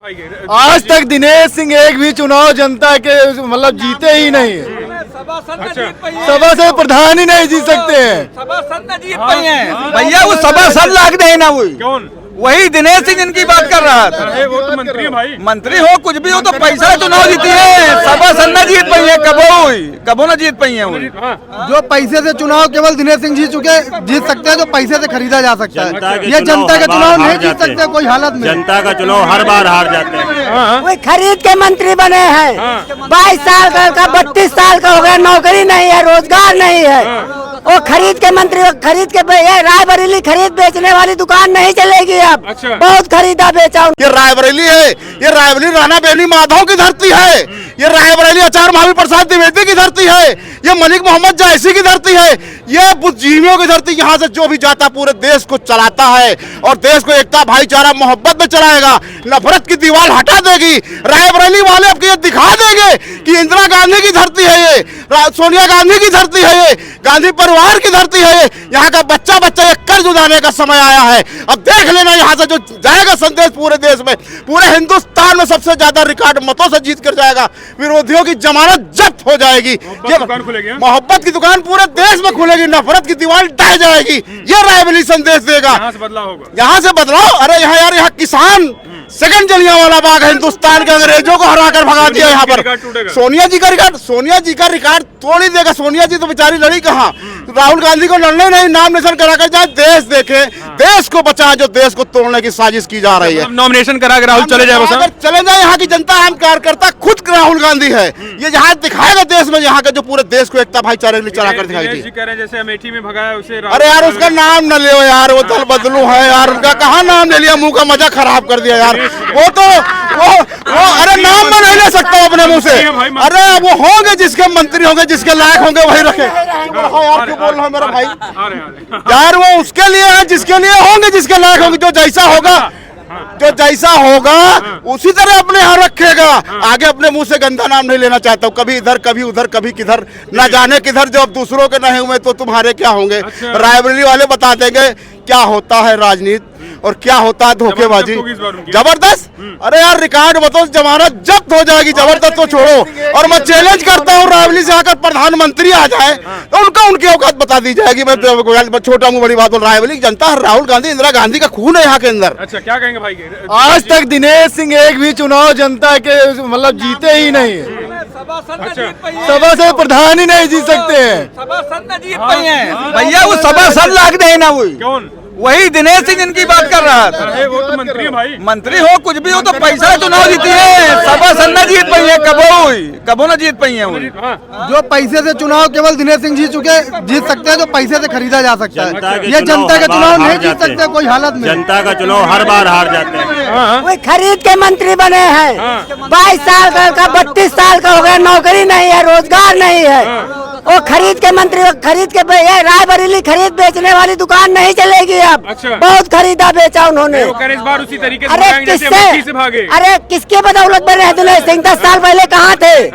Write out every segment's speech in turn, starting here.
आज तक दिनेश सिंह एक भी चुनाव जनता के मतलब जीते ही नहीं है। सभासद प्रधान ही नहीं जीत सकते हैं। सभासद न जीत पाए हैं भैया, वो सभासद लाग दे ना वही दिनेश सिंह जिनकी बात कर रहा था। वो तो मंत्री है भाई, मंत्री हो कुछ भी हो तो पैसा चुनाव जीती है, सभासद न जीत पाई है, कबो न जीत पाई है। जो पैसे से चुनाव केवल दिनेश सिंह जीत सकते हैं, जो पैसे से खरीदा जा सकता है। ये जनता का चुनाव नहीं जीत सकते कोई हालत में। जनता का चुनाव हर बार हार जाते हैं। कोई खरीद के मंत्री बने हैं, 22 साल का 32 साल का हो गया, नौकरी नहीं है, रोजगार नहीं है। वो खरीद के मंत्री खरीद के रायबरेली खरीद बेचने वाली दुकान नहीं चलेगी अब। अच्छा। बहुत खरीदा बेचा। ये रायबरेली है, ये रायबरेली राणा बेनी माधव की धरती है, ये रायबरेली आचार्य महावीर प्रसाद द्विवेदी की धरती है, ये मलिक मोहम्मद जायसी की धरती है, ये बुद्धिजीवियों की धरती। यहाँ से जो भी जाता पूरे देश को चलाता है और देश को एकता भाईचारा मोहब्बत में चलाएगा, नफरत की दीवार हटा देगी। रायबरेली वाले अब ये दिखा देंगे कि इंदिरा गांधी की धरती है, ये सोनिया गांधी की धरती है, ये गांधी परिवार की धरती है। ये यहाँ का बच्चा ये कर्ज उठाने का समय आया है। अब देख लेना यहाँ से जो जाएगा संदेश पूरे देश में, पूरे हिंदुस्तान में सबसे ज्यादा रिकॉर्ड मतों से जीत कर जाएगा। विरोधियों की जमानत जब्त हो जाएगी, मोहब्बत की दुकान पूरे देश में खुलेगी, नफरत की दीवार ढह जाएगी। ये रायबरेली संदेश देगा। यहाँ से बदलाव होगा, यहाँ से बदलाव। अरे यहाँ यार, यहाँ किसान सेकंड जलियांवाला बाग है, हिंदुस्तान के अंग्रेजों को हरा कर भगा दिया। यहाँ पर सोनिया जी का रिकॉर्ड तोड़ ही देगा। सोनिया जी तो बेचारी लड़ी कहाँ, राहुल गांधी को लड़ने नहीं, नामिनेशन कराकर जाए, देश देखे, देश को बचाए, जो देश को तोड़ने की साजिश की जा रही है। नॉमिनेशन करा के राहुल चले जाए, चले जाए। यहाँ की जनता आम कार्यकर्ता खुद राहुल गांधी है। ये जहाँ दिखाएगा देश में, यहाँ का जो पूरे देश को एकता भाईचारे के लिए चला कर दिखाई थी। कह रहे जैसे अमेठी में भगाया उसे। अरे यार, उसका नाम न लियो यार, वो दल बदलू है यार, उनका कहाँ नाम ले लिया, मुंह का मजा खराब कर दिया यार। वो अरे नाम में नहीं ले सकता अपने मुंह से। अरे वो होंगे जिसके मंत्री होंगे, जिसके लायक होंगे वही रखे। यार क्यों बोल रहा है मेरा भाई यार, वो उसके लिए है जिसके लिए होंगे, जिसके लायक होंगे, जो जैसा होगा उसी तरह अपने यहाँ रखेगा। आगे अपने मुंह से गंदा नाम नहीं लेना चाहता हूँ, कभी इधर कभी उधर कभी किधर, ना जाने किधर। जब दूसरों के नहीं हुए तो तुम्हारे क्या होंगे। रायबरेली वाले बता देंगे क्या होता है राजनीति और क्या होता है धोखेबाजी। जबरदस्त। अरे यार, रिकॉर्ड बताओ, जमानत जब्त हो जाएगी। जबरदस्त तो छोड़ो, और मैं चैलेंज करता हूँ रायबरेली से आकर प्रधानमंत्री आ जाए तो उनकी औकात बता दी जाएगी। मैं छोटा मुँह बड़ी बात बोल, रायबरेली की जनता राहुल गांधी इंदिरा गांधी का खून है यहाँ के अंदर। अच्छा, क्या कहेंगे भाई? आज तक दिनेश सिंह एक भी चुनाव जनता के मतलब जीते ही नहीं है। सभासद प्रधान ही नहीं जीत सकते हैं। सभासद न जीत पाए हैं भैया, वो सभासद लाग दे ना वही दिनेश सिंह जिनकी बात कर रहा था। वो तो मंत्री है भाई, मंत्री हो कुछ भी हो तो पैसा चुनाव जीती है, सभासद न जीत पाई है, कबो न जीत पाई है। जो पैसे से चुनाव केवल दिनेश सिंह जीत सकते हैं, जो पैसे से खरीदा जा सकता है। ये जनता का चुनाव नहीं जीत सकते कोई हालत में। जनता का चुनाव हर बार हार जाते हैं। कोई खरीद के मंत्री बने हैं, 22 साल का 32 साल का हो गया, नौकरी नहीं है, रोजगार नहीं है। वो खरीद के मंत्री खरीद के रायबरेली खरीद बेचने वाली दुकान नहीं चलेगी अब। अच्छा। बहुत खरीदा बेचा उन्होंने। इस बार उसी तरीके से अरे भागे। अरे किसके बदौलत बने हैं दिनेश सिंह? 10 साल पहले कहाँ थे?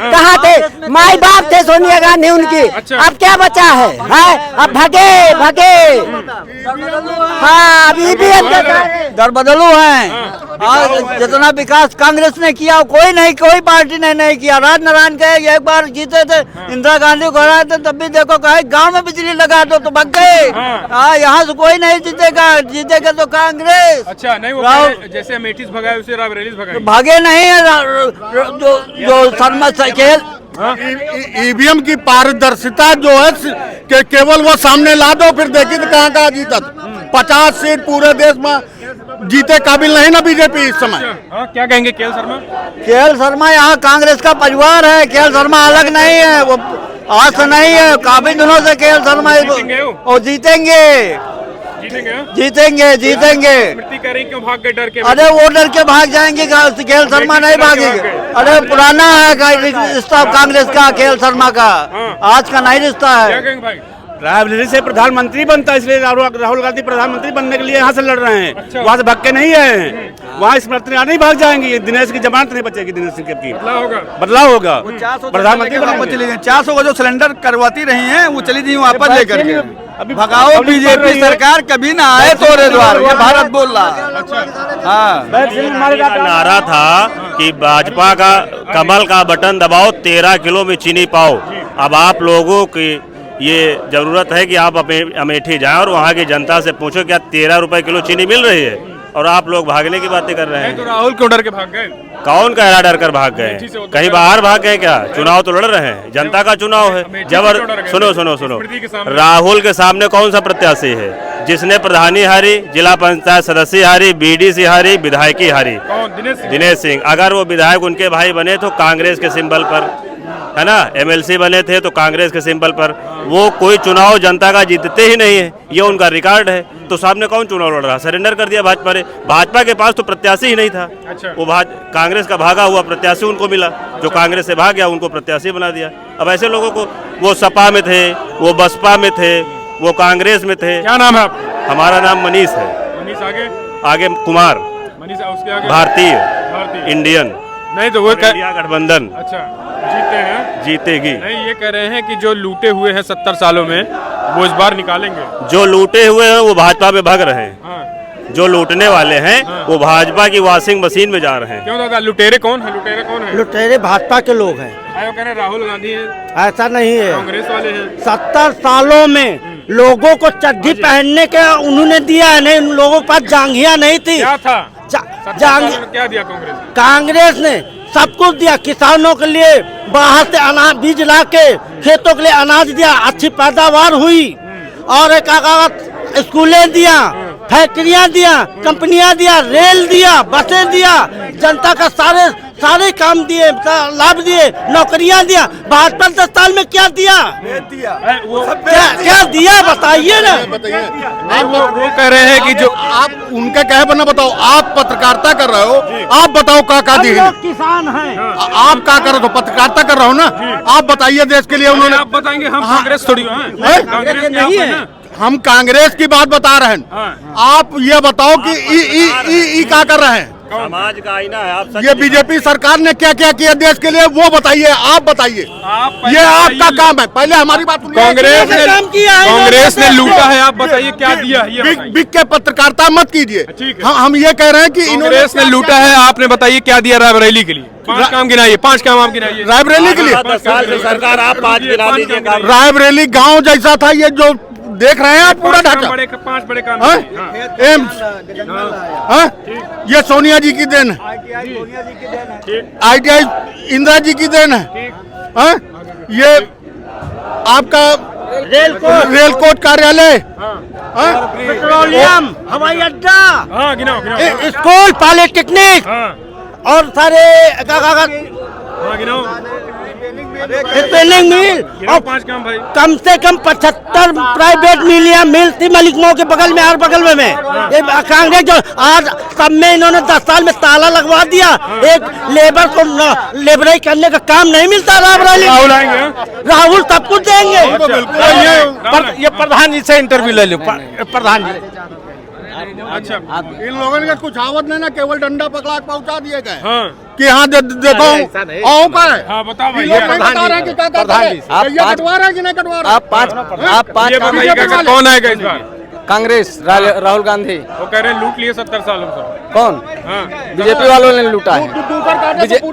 माई बाप थे सोनिया गांधी उनकी। अच्छा। अब क्या बचा है? अब भगे। हाँ, अभी भी दर बदलू है। जितना विकास कांग्रेस ने किया कोई पार्टी ने नहीं किया। राजनारायण के एक बार जीते थे, इंदिरा गांधी को हराए थे, तब भी देखो कहे गांव में बिजली लगा दो तो भाग गए। हाँ, यहाँ से कोई नहीं जीतेगा तो कांग्रेस। अच्छा, नहीं वो जैसे अमेठी भगाए उसे रायबरेली भगाए, भागे नहीं है जो शर्मा साइकिल। ईवीएम की पारदर्शिता जो है कि केवल वो सामने ला दो, फिर देखिए तो कहाँ जीतत। 50 सीट पूरे देश में जीते काबिल नहीं ना बीजेपी इस समय। क्या कहेंगे केएल शर्मा यहाँ कांग्रेस का परिवार है। केएल शर्मा अलग नहीं है, वो आज से नहीं है, काफी दिनों से केएल शर्मा और जीतेंगे। क्यों भाग गए डर के? अरे वो डर के भाग जाएंगे, केएल शर्मा नहीं भागेंगे। अरे पुराना है रिश्ता कांग्रेस का केएल शर्मा का, आज का नहीं रिश्ता है। रायबरेली से प्रधानमंत्री बनता है, इसलिए राहुल गांधी प्रधानमंत्री बनने के लिए यहाँ से लड़ रहे हैं। अच्छा। वहाँ से भाग के नहीं है, वहाँ स्मृति नहीं भाग जाएंगी। दिनेश की जमानत नहीं बचेगी। दिनेश सिंह की बदलाव होगा। प्रधानमंत्री 400 का जो सिलेंडर करवाती रही है वो चली गई वापस लेकर के। अभी भगाओ बीजेपी सरकार, कभी ना आए तोरे द्वार, ये भारत बोल रहा है। हाँ, का नारा था कि भाजपा का कमल का बटन दबाओ, 13 किलो में चीनी पाओ। अब आप लोगों की ये जरूरत है कि आप अमेठी जाएं और वहाँ की जनता से पूछो क्या 13 रुपए किलो चीनी मिल रही है, और आप लोग भागने की बातें कर रहे हैं। तो राहुल क्यों डर के भाग गए? कौन कह रहा डर कर भाग गए? कहीं बाहर भाग गए क्या? चुनाव तो लड़ रहे हैं, जनता का चुनाव है। जबर सुनो सुनो सुनो, राहुल के सामने कौन सा प्रत्याशी है? जिसने प्रधानी हारी, जिला पंचायत सदस्य हारी, बीडीसी हारी, विधायकी हारी, दिनेश सिंह। अगर वो विधायक उनके भाई बने तो कांग्रेस के सिंबल पर, है ना, एमएलसी बने थे तो कांग्रेस के सिंबल पर। वो कोई चुनाव जनता का जीतते ही नहीं है, ये उनका रिकॉर्ड है। तो सामने कौन चुनाव लड़ रहा? सरेंडर कर दिया भाजपा ने। भाजपा के पास तो प्रत्याशी ही नहीं था। वो कांग्रेस का भागा हुआ प्रत्याशी उनको मिला, जो कांग्रेस से भाग गया उनको प्रत्याशी बना दिया। अब ऐसे लोगों को, वो सपा में थे, वो बसपा में थे, वो कांग्रेस में थे। क्या नाम है आपका? हमारा नाम मनीष है। मनीष आगे? आगे कुमार, मनीष उसके आगे भारतीय इंडियन, नहीं तो वो इंडिया गठबंधन। अच्छा, जीते हैं? जीतेगी। नहीं, ये कह रहे हैं कि जो लूटे हुए हैं 70 सालों में वो इस बार निकालेंगे। जो लूटे हुए हैं वो भाजपा में भाग रहे हैं। हाँ। जो लूटने वाले हैं वो भाजपा की वॉशिंग मशीन में जा रहे हैं। क्यों दादा, लुटेरे कौन है? लुटेरे कौन है? लुटेरे भाजपा के लोग हैं। वो कह रहे हैं राहुल गांधी है, ऐसा नहीं है, कांग्रेस वाले हैं। 70 सालों में लोगों को चड्ढी पहनने के उन्होंने दिया है, नहीं उन लोगों के पास जांघिया नहीं थी। क्या था? 70 सालों में क्या दिया कांग्रेस? कांग्रेस ने सब कुछ दिया, किसानों के लिए बाहर से अनाज बीज ला के खेतों के लिए अनाज दिया, अच्छी पैदावार हुई। और एक स्कूलें दिया, फैक्ट्रियां दिया, कंपनियां दिया, रेल दिया, बसें दिया, जनता का सारे काम दिए, लाभ दिए, नौकरियां दिया। भाजपा 10 साल में क्या दिया? क्या दिया बताइए ना। वो कह रहे हैं कि जो आप उनके कहे पर ना बताओ, आप पत्रकारिता कर रहे हो, आप बताओ का दी किसान हैं, आप क्या कर रहे हो? पत्रकारिता कर रहे हो ना, आप बताइए देश के लिए। उन्होंने आप बताएंगे, हम कांग्रेस थोड़ी हैं। कांग्रेस नहीं है, हम कांग्रेस की बात बता रहे हैं। आप ये बताओ कि ई क्या कर रहे हैं? समाज का आईना है। आप ये बीजेपी सरकार ने क्या क्या किया देश के लिए, वो बताइए, आप बताइए। ये आपका काम है। पहले हमारी बात सुनिए। कांग्रेस ने लूटा है, आप बताइए क्या दिया है? बिक के पत्रकारिता मत कीजिए। हम ये कह रहे हैं कि कांग्रेस ने लूटा है, आपने बताइए क्या दिया रायबरेली के लिए? 5 काम गिनाइए, 5 काम आप गिनाइए। रायबरेली के लिए 10 साल से सरकार, आप 5 गिना दीजिए। रायबरेली गांव जैसा था, ये जो देख रहे हैं आप पूरा ढांचा। 5 बड़े काम। एम्स, ये सोनिया जी की देन है, ITI इंदिरा जी की देन है। ये आपका रेल कोर्ट कार्यालय, पेट्रोलियम, हवाई अड्डा, हाँ गिनाओ गिनाओ। स्कूल, पॉलिटेक्निक और सारे गिनाओ। स्पिनिंग मिल, और 5 काम भाई। कम से कम 75 प्राइवेट मिल थी मलिक मऊ के बगल में, और बगल में ये कांग्रेस जो आज सब में इन्होंने 10 साल में ताला लगवा दिया। एक लेबर को लेबराई करने का काम नहीं मिलता। राहुल आएंगे, राहुल सब कुछ देंगे। ये प्रधान जी से इंटरव्यू ले लो। प्रधान जी, अच्छा, इन लोगों ने कुछ आवत नहीं ना, केवल डंडा पकड़ा के पहुंचा दिए गए हाँ कि हाँ देखो आओ का है। हाँ बताओ भाई। ये बता रहे हैं कि क्या करते हैं, ये कटवा रहे हैं कि नहीं कटवा रहे? आप पाँच ये बताइए कौन आएगा इस बार? कांग्रेस, राहुल गांधी। वो कह रहे हैं लूट लिए 70 सालों से। कौन? हाँ, बीजेपी वालों ने लूटा है,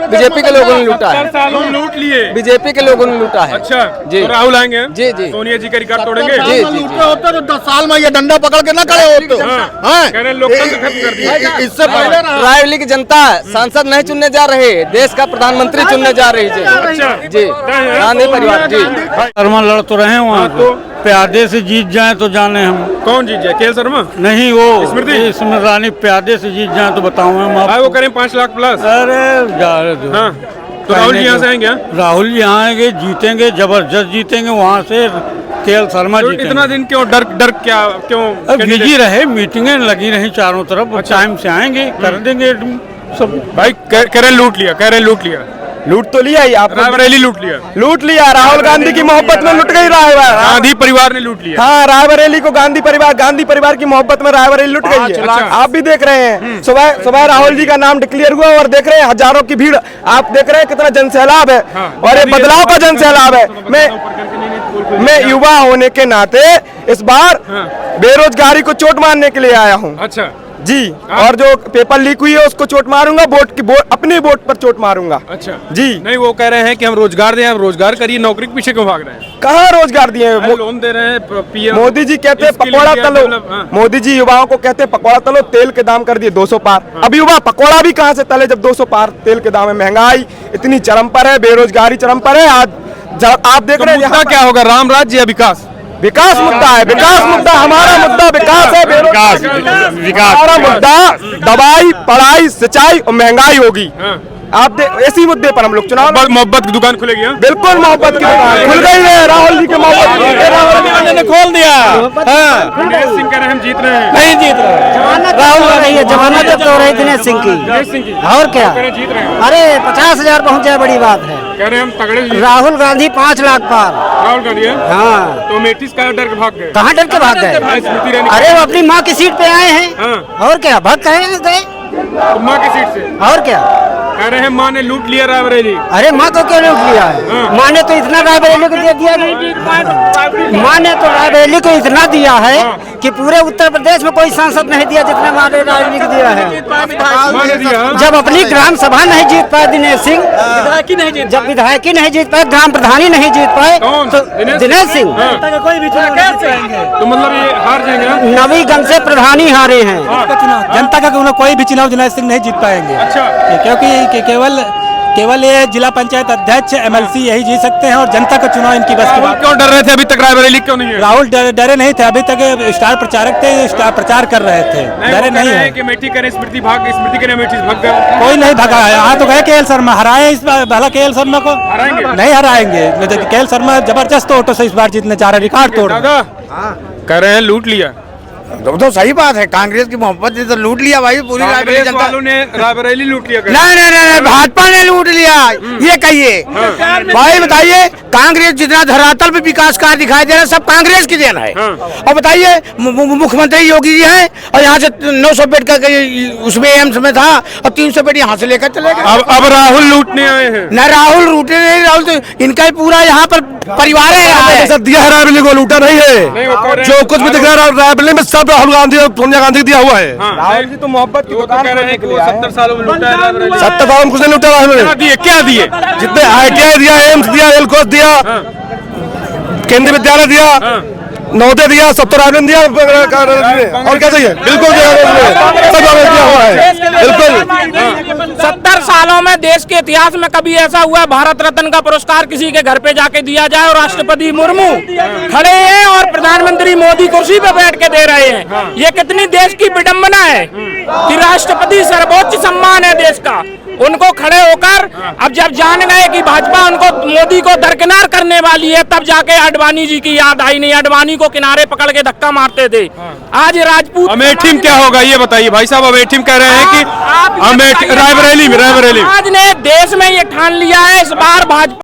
बीजेपी के लोगों ने लूटा है, 70 सालों में लूट लिए, बीजेपी के लोगों ने लूटा है। अच्छा जी, तो राहुल आएंगे? जी जी, सोनिया जी का रिकॉर्ड तोड़ेंगे? जी जी, लूटे होते तो 10 साल में ये डंडा पकड़ के ना खड़े होते। कह रहे हैं लोकतंत्र खत्म कर दिया। इससे पहले रायबरेली की जनता सांसद नहीं चुनने जा रहे, देश का प्रधानमंत्री चुनने जा रही है जी। गांधी परिवार जी शर्मा लड़ तो रहे हैं वहाँ तो प्यादे से जीत जाए तो जाने हम। कौन जीत जाए? के शर्मा? नहीं, वो स्मृति ईरानी प्यादे से जीत जाए तो बताऊँ हम वो करें 5 लाख प्लस। अरे जा रहे दो। हाँ, तो राहुल जी यहाँ से आएंगे? राहुल जी यहाँ आएंगे, जीतेंगे, जबरदस्त जीतेंगे। वहाँ से के शर्मा जी इतना दिन क्यों डर क्या क्यों? बिजी रहे, मीटिंगें लगी रही चारों तरफ। टाइम से आएंगे, कर देंगे सब। भाई कह रहे लूट लिया, कह रहे लूट लिया। लूट तो लिया ही आप, रायबरेली लूट लिया। राहुल गांधी की मोहब्बत में लुट गई रायबरेली। गांधी परिवार ने लूट लिया। हाँ, रायबरेली को गांधी परिवार की मोहब्बत में रायबरेली लुट गई है। आप भी देख रहे हैं, सुबह राहुल जी का नाम डिक्लेयर हुआ और देख रहे हैं हजारों की भीड़। आप देख रहे हैं कितना जनसैलाब है और ये बदलाव का जनसैलाब है। मैं मैं युवा होने के नाते इस बार बेरोजगारी को चोट मारने के लिए आया हूँ अच्छा जी। और जो पेपर लीक हुई है उसको चोट मारूंगा, अपनी वोट पर चोट मारूंगा। अच्छा जी। नहीं, वो कह रहे हैं कि हम रोजगार दें, हम रोजगार करिए, नौकरी के पीछे क्यों भाग रहे हैं? कहाँ रोजगार दिए? लोन दे रहे हैं पीएम मोदी जी कहते हैं पकौड़ा तलो, मोदी जी युवाओं को कहते हैं पकौड़ा तलो, तेल के दाम कर दिए 200 पार। अब युवा पकौड़ा भी कहाँ से तले जब 200 पार तेल के दाम है। महंगाई इतनी चरम पर है, बेरोजगारी चरम पर है। आज आप देख रहे हैं मुद्दा क्या होगा, राम राज्य या विकास? विकास मुद्दा है, विकास मुद्दा, हमारा मुद्दा विकास है, विकास हमारा मुद्दा दवाई, पढ़ाई, सिंचाई और महंगाई होगी। आप इसी मुद्दे पर हम लोग चुनाव मोहब्बत की दुकान खुलेगी। बिल्कुल मोहब्बत की दुकान खुल गई है, राहुल जी के मोहब्बत ने खोल दिया। दिनेश सिंह कह रहे हैं हम जीत रहे हैं। नहीं जीत रहे, राहुल हो रही है, जमानत जब्त हो रही दिनेश सिंह की। और क्या, जीत रहे हैं। अरे 50,000 पहुँच जाए, बड़ी बात है। कह रहे हैं हम तगड़े जीत। राहुल गांधी 5 लाख पार। राहुल गांधी है? हाँ, तो अमेठी से डर के भाग गए? कहाँ डर के भाग गए? स्मृति ईरानी अरे वो अपनी माँ की सीट पे आए हैं। हाँ। और क्या, भाग कहे गए? तो माँ की सीट से और क्या, कह रहे हैं माँ ने लूट लिया रायबरेली। अरे माँ को क्यों लूट लिया है? माँ ने तो इतना रायबरेली को दे दिया, माँ ने तो रायबरेली को इतना दिया है कि पूरे उत्तर प्रदेश में कोई सांसद नहीं दिया जितना माँ ने रायबरेली को दिया है। माँ ने दिया। जब अपनी ग्राम सभा नहीं जीत पाए दिनेश सिंह, जब विधायक ही नहीं जीत पाए, ग्राम प्रधान ही नहीं जीत पाए, तो दिनेश सिंह कोई भी तो मतलब ये हार जाएंगे। नवीगंज से प्रधानी हारे हैं। जनता का कोई भी चुनाव दिनेश सिंह नहीं जीत पाएंगे। अच्छा, क्योंकि केवल ये जिला पंचायत अध्यक्ष MLC यही जीत सकते हैं और जनता का चुनाव इनकी बस की बात। क्यों डर रहे थे अभी तक रायबरेली क्यों नहीं है? राहुल डरे नहीं थे, अभी तक स्टार प्रचारक थे, स्टार प्रचार कर रहे थे, डरे नहीं है। कि अमेठी करें स्मृति भाग, स्मृति करें अमेठी से भाग गए। कोई नहीं भगा है। यहाँ तो गए KL शर्मा, हराए इस बार, भला KL शर्मा को हराएंगे? नहीं हराएंगे। KL शर्मा जबरदस्त ऑटो से इस बार जीतने जा रहे, रिकॉर्ड तोड़। दादा कह रहे हैं लूट लिया। तो सही बात है, कांग्रेस की मोहब्बत ने तो लूट लिया भाई, पूरी कांग्रेस वालों ने रायबरेली लूट लिया। नहीं, भाजपा ने लूट लिया, ये कहिए भाई। बताइए, कांग्रेस जितना धरातल पे विकास कार्य दिखाई दे रहा है सब कांग्रेस की देन है। और बताइए, मुख्यमंत्री योगी जी हैं और यहाँ से 900 बेड का उसमें एम्स में था और 300 बेड यहाँ से लेकर चले गए। अब राहुल लूटने आए हैं। न राहुल लूटे नहीं, राहुल तो इनका ही पूरा यहाँ पर परिवार है। दिया है रायबरेली को, लूटा नहीं है। जो कुछ भी दिख रहा है रायबरेली में सब राहुल गांधी और सोनिया गांधी दिया हुआ है। राहुल जी तो मोहब्बत की दुकान कह रहे हैं कि वो 70 सालों में लूटा है रायबरेली। 70 साल में कुछ नहीं लूटा रायबरेली। क्या दिए? जितने ITI दिया, एम्स दिया, एलकोस दिया, केंद्रीय विद्यालय दिया, नवोदय दिया, सब तो रायबरेली दिया। और क्या चाहिए? बिल्कुल सब दिया हुआ है, बिल्कुल। 70 सालों में देश के इतिहास में कभी ऐसा हुआ भारत रत्न का पुरस्कार किसी के घर पे जाके दिया जाए और राष्ट्रपति मुर्मू खड़े हैं और प्रधानमंत्री मोदी कुर्सी पे बैठ के दे रहे हैं। ये कितनी देश की विडंबना है कि राष्ट्रपति सर्वोच्च सम्मान है देश का, उनको खड़े होकर अब जब जान गए कि भाजपा उनको मोदी को दरकिनार करने वाली है, तब जाके आडवाणी जी की याद आई। नहीं, आडवाणी को किनारे पकड़ के धक्का मारते थे। आज राजपूत अमेठी में क्या होगा ये बताइए भाई साहब। अमेठी में कह रहे हैं कि अमेठी रायबरेली में आज ने देश में ये ठान लिया है इस बार भाजपा